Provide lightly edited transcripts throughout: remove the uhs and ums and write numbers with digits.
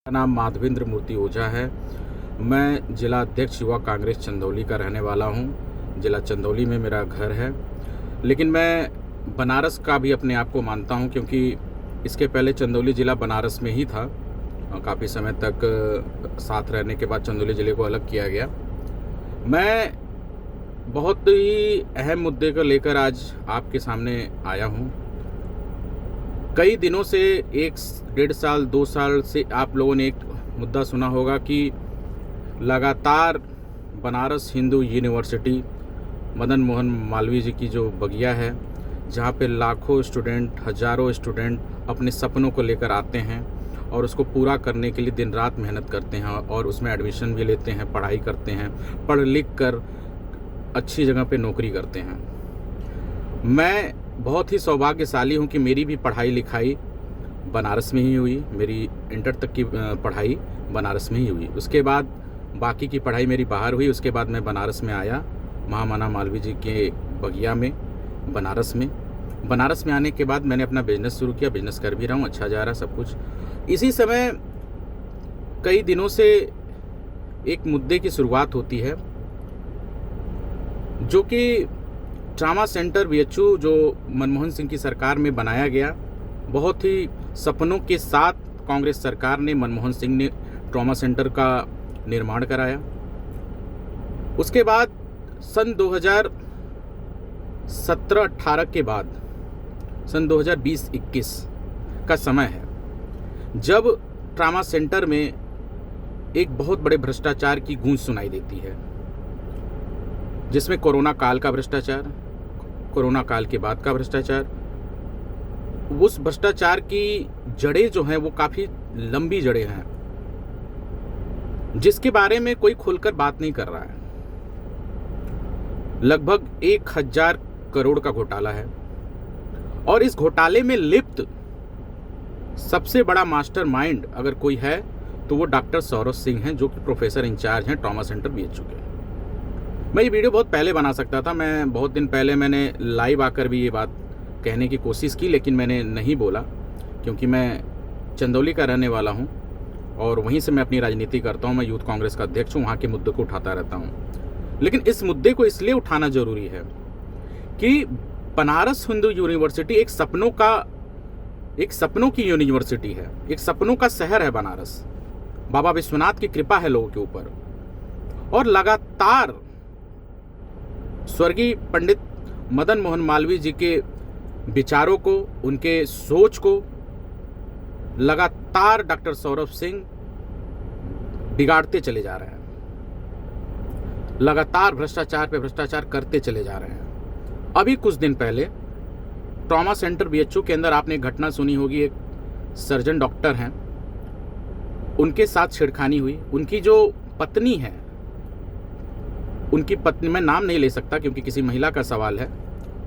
मेरा नाम माधवेंद्र मूर्ति ओझा है। मैं जिला अध्यक्ष युवा कांग्रेस चंदौली का रहने वाला हूं। जिला चंदौली में मेरा घर है, लेकिन मैं बनारस का भी अपने आप को मानता हूं, क्योंकि इसके पहले चंदौली ज़िला बनारस में ही था। काफ़ी समय तक साथ रहने के बाद चंदौली ज़िले को अलग किया गया। मैं बहुत ही अहम मुद्दे को लेकर आज आपके सामने आया हूं। कई दिनों से 1-1.5 साल 2 साल से आप लोगों ने एक मुद्दा सुना होगा कि लगातार बनारस हिंदू यूनिवर्सिटी मदन मोहन मालवीय जी की जो बगिया है, जहाँ पे लाखों स्टूडेंट, हज़ारों स्टूडेंट अपने सपनों को लेकर आते हैं और उसको पूरा करने के लिए दिन रात मेहनत करते हैं और उसमें एडमिशन भी लेते हैं, पढ़ाई करते हैं, पढ़ लिख कर अच्छी जगह पे नौकरी करते हैं। मैं बहुत ही सौभाग्यशाली हूँ कि मेरी भी पढ़ाई लिखाई बनारस में ही हुई। मेरी इंटर तक की पढ़ाई बनारस में ही हुई। उसके बाद बाकी की पढ़ाई मेरी बाहर हुई। उसके बाद मैं बनारस में आया, महामना मालवीय जी के बगिया में, बनारस में आने के बाद मैंने अपना बिजनेस शुरू किया। बिजनेस कर भी रहा हूँ, अच्छा जा रहा सब कुछ। इसी समय कई दिनों से एक मुद्दे की शुरुआत होती है, जो कि ट्रामा सेंटर बीएचयू जो मनमोहन सिंह की सरकार में बनाया गया। बहुत ही सपनों के साथ कांग्रेस सरकार ने, मनमोहन सिंह ने ट्रामा सेंटर का निर्माण कराया। उसके बाद सन 2017-18 के बाद सन 2020-21 का समय है, जब ट्रामा सेंटर में एक बहुत बड़े भ्रष्टाचार की गूंज सुनाई देती है, जिसमें कोरोना काल का भ्रष्टाचार, कोरोना काल के बाद का भ्रष्टाचार। उस भ्रष्टाचार की जड़ें जो हैं वो काफ़ी लंबी जड़ें हैं, जिसके बारे में कोई खुलकर बात नहीं कर रहा है। लगभग 1000 करोड़ का घोटाला है और इस घोटाले में लिप्त सबसे बड़ा मास्टरमाइंड अगर कोई है तो वो डॉक्टर सौरभ सिंह हैं, जो कि प्रोफेसर इंचार्ज हैं ट्रामा सेंटर बीएचयू के। मैं ये वीडियो बहुत पहले बना सकता था। मैं बहुत दिन पहले मैंने लाइव आकर भी ये बात कहने की कोशिश की, लेकिन मैंने नहीं बोला, क्योंकि मैं चंदौली का रहने वाला हूँ और वहीं से मैं अपनी राजनीति करता हूँ। मैं यूथ कांग्रेस का अध्यक्ष हूँ, वहाँ के मुद्दे को उठाता रहता हूँ। लेकिन इस मुद्दे को इसलिए उठाना जरूरी है कि बनारस हिंदू यूनिवर्सिटी एक सपनों की यूनिवर्सिटी है, एक सपनों का शहर है बनारस। बाबा विश्वनाथ की कृपा है लोगों के ऊपर, और लगातार स्वर्गीय पंडित मदन मोहन मालवीय जी के विचारों को, उनके सोच को लगातार डॉक्टर सौरभ सिंह बिगाड़ते चले जा रहे हैं। लगातार भ्रष्टाचार पे भ्रष्टाचार करते चले जा रहे हैं। अभी कुछ दिन पहले ट्रॉमा सेंटर बीएचयू के अंदर आपने एक घटना सुनी होगी। एक सर्जन डॉक्टर हैं, उनके साथ छेड़खानी हुई। उनकी जो पत्नी है, उनकी पत्नी, मैं नाम नहीं ले सकता क्योंकि किसी महिला का सवाल है,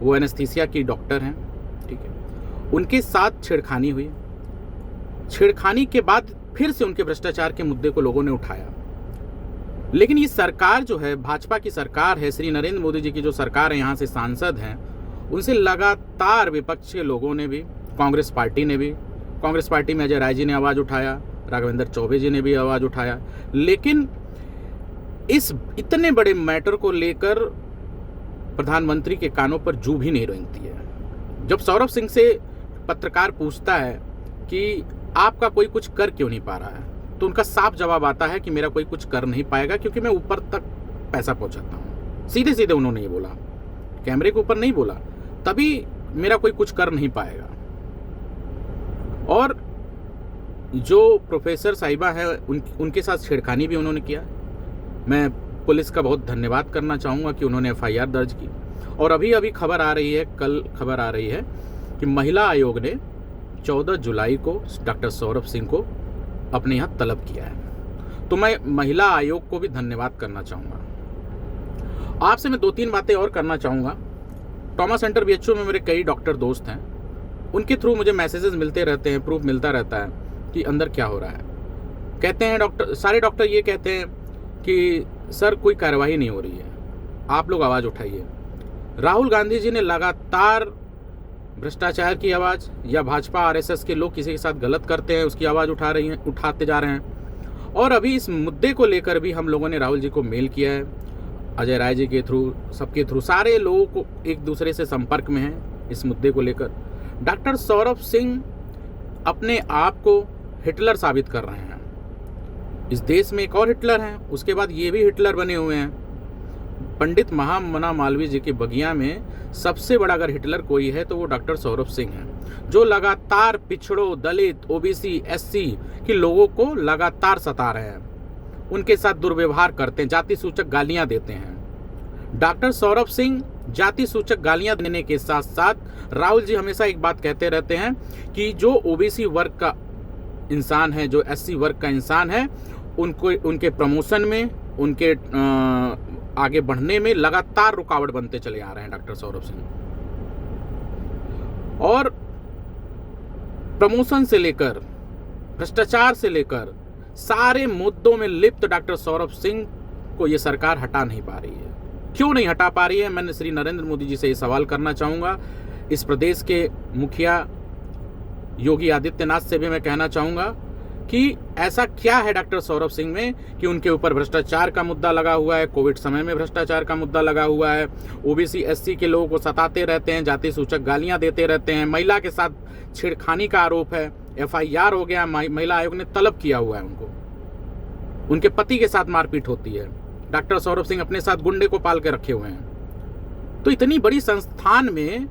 वो एनेस्थीसिया की डॉक्टर हैं, ठीक है। उनके साथ छेड़खानी हुई। छेड़खानी के बाद फिर से उनके भ्रष्टाचार के मुद्दे को लोगों ने उठाया। लेकिन ये सरकार जो है, भाजपा की सरकार है, श्री नरेंद्र मोदी जी की जो सरकार है, यहाँ से सांसद हैं, उनसे लगातार विपक्ष के लोगों ने भी, कांग्रेस पार्टी में अजय राय जी ने आवाज़ उठाया, राघवेंद्र चौबे जी ने भी आवाज़ उठाया। लेकिन इस इतने बड़े मैटर को लेकर प्रधानमंत्री के कानों पर जू भी नहीं रेंगती है। जब सौरभ सिंह से पत्रकार पूछता है कि आपका कोई कुछ कर क्यों नहीं पा रहा है, तो उनका साफ जवाब आता है कि मेरा कोई कुछ कर नहीं पाएगा, क्योंकि मैं ऊपर तक पैसा पहुंचाता हूं। सीधे सीधे उन्होंने ये बोला, कैमरे के ऊपर नहीं बोला, तभी मेरा कोई कुछ कर नहीं पाएगा। और जो प्रोफेसर साहिबा है, उनके साथ छेड़खानी भी उन्होंने किया। मैं पुलिस का बहुत धन्यवाद करना चाहूँगा कि उन्होंने एफआईआर दर्ज की। और अभी खबर आ रही है, कल खबर आ रही है कि महिला आयोग ने 14 जुलाई को डॉक्टर सौरभ सिंह को अपने यहाँ तलब किया है। तो मैं महिला आयोग को भी धन्यवाद करना चाहूँगा। आपसे मैं 2-3 बातें और करना चाहूँगा। ट्रॉमा सेंटर बीएचयू में मेरे कई डॉक्टर दोस्त हैं, उनके थ्रू मुझे मैसेजेस मिलते रहते हैं, प्रूफ मिलता रहता है कि अंदर क्या हो रहा है। कहते हैं सारे डॉक्टर ये कहते हैं कि सर कोई कार्रवाई नहीं हो रही है, आप लोग आवाज़ उठाइए। राहुल गांधी जी ने लगातार भ्रष्टाचार की आवाज़ या भाजपा आरएसएस के लोग किसी के साथ गलत करते हैं उसकी आवाज़ उठाते जा रहे हैं। और अभी इस मुद्दे को लेकर भी हम लोगों ने राहुल जी को मेल किया है, अजय राय जी के थ्रू, सबके थ्रू, सारे लोगों को एक दूसरे से संपर्क में हैं इस मुद्दे को लेकर। डॉक्टर सौरभ सिंह अपने आप को हिटलर साबित कर रहे हैं। इस देश में एक और हिटलर हैं, उसके बाद ये भी हिटलर बने हुए हैं। पंडित महामना मालवीय जी की बगिया में सबसे बड़ा अगर हिटलर कोई है तो वो डॉक्टर सौरभ सिंह हैं, जो लगातार पिछड़ों, दलित, ओबीसी, एससी के लोगों को लगातार सता रहे हैं, उनके साथ दुर्व्यवहार करते हैं, जाति सूचक गालियां देते हैं। डॉक्टर सौरभ सिंह जाति सूचक गालियां देने के साथ साथ राहुल जी हमेशा एक बात कहते रहते हैं कि जो ओबीसी वर्ग का इंसान है, जो एससी वर्ग का इंसान है, उनको उनके प्रमोशन में, उनके आगे बढ़ने में लगातार रुकावट बनते चले आ रहे हैं डॉक्टर सौरभ सिंह। और प्रमोशन से लेकर भ्रष्टाचार से लेकर सारे मुद्दों में लिप्त डॉक्टर सौरभ सिंह को ये सरकार हटा नहीं पा रही है। क्यों नहीं हटा पा रही है? मैंने श्री नरेंद्र मोदी जी से ये सवाल करना चाहूँगा। इस प्रदेश के मुखिया योगी आदित्यनाथ से भी मैं कहना चाहूँगा कि ऐसा क्या है डॉक्टर सौरभ सिंह में कि उनके ऊपर भ्रष्टाचार का मुद्दा लगा हुआ है, कोविड समय में भ्रष्टाचार का मुद्दा लगा हुआ है, ओबीसी एससी के लोगों को सताते रहते हैं, जाति सूचक गालियां देते रहते हैं, महिला के साथ छेड़खानी का आरोप है, एफआईआर हो गया, महिला आयोग ने तलब किया हुआ है उनको, उनके पति के साथ मारपीट होती है, डॉक्टर सौरभ सिंह अपने साथ गुंडे को पाल के रखे हुए हैं। तो इतनी बड़ी संस्थान में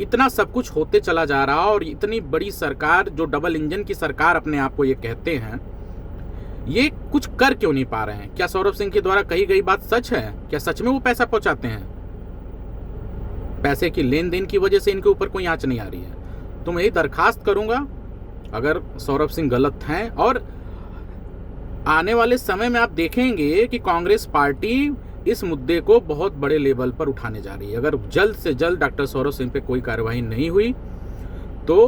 इतना सब कुछ होते चला जा रहा और इतनी बड़ी सरकार, जो डबल इंजन की सरकार अपने आप को ये कहते हैं, ये कुछ कर क्यों नहीं पा रहे हैं? क्या सौरभ सिंह के द्वारा कही गई बात सच है? क्या सच में वो पैसा पहुंचाते हैं? पैसे की लेन देन की वजह से इनके ऊपर कोई आंच नहीं आ रही है। तो मैं यही दरखास्त करूंगा, अगर सौरभ सिंह गलत हैं, और आने वाले समय में आप देखेंगे कि कांग्रेस पार्टी इस मुद्दे को बहुत बड़े लेवल पर उठाने जा रही है। अगर जल्द से जल्द डॉक्टर सौरभ सिंह पे कोई कार्रवाई नहीं हुई तो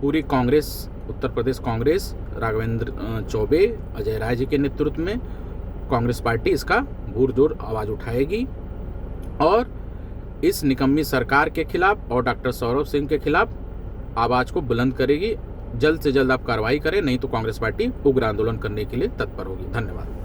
पूरी कांग्रेस, उत्तर प्रदेश कांग्रेस, राघवेंद्र चौबे, अजय राय जी के नेतृत्व में कांग्रेस पार्टी इसका पुरजोर आवाज़ उठाएगी और इस निकम्मी सरकार के खिलाफ और डॉक्टर सौरभ सिंह के खिलाफ आवाज़ को बुलंद करेगी। जल्द से जल्द आप कार्रवाई करें, नहीं तो कांग्रेस पार्टी उग्र आंदोलन करने के लिए तत्पर होगी। धन्यवाद।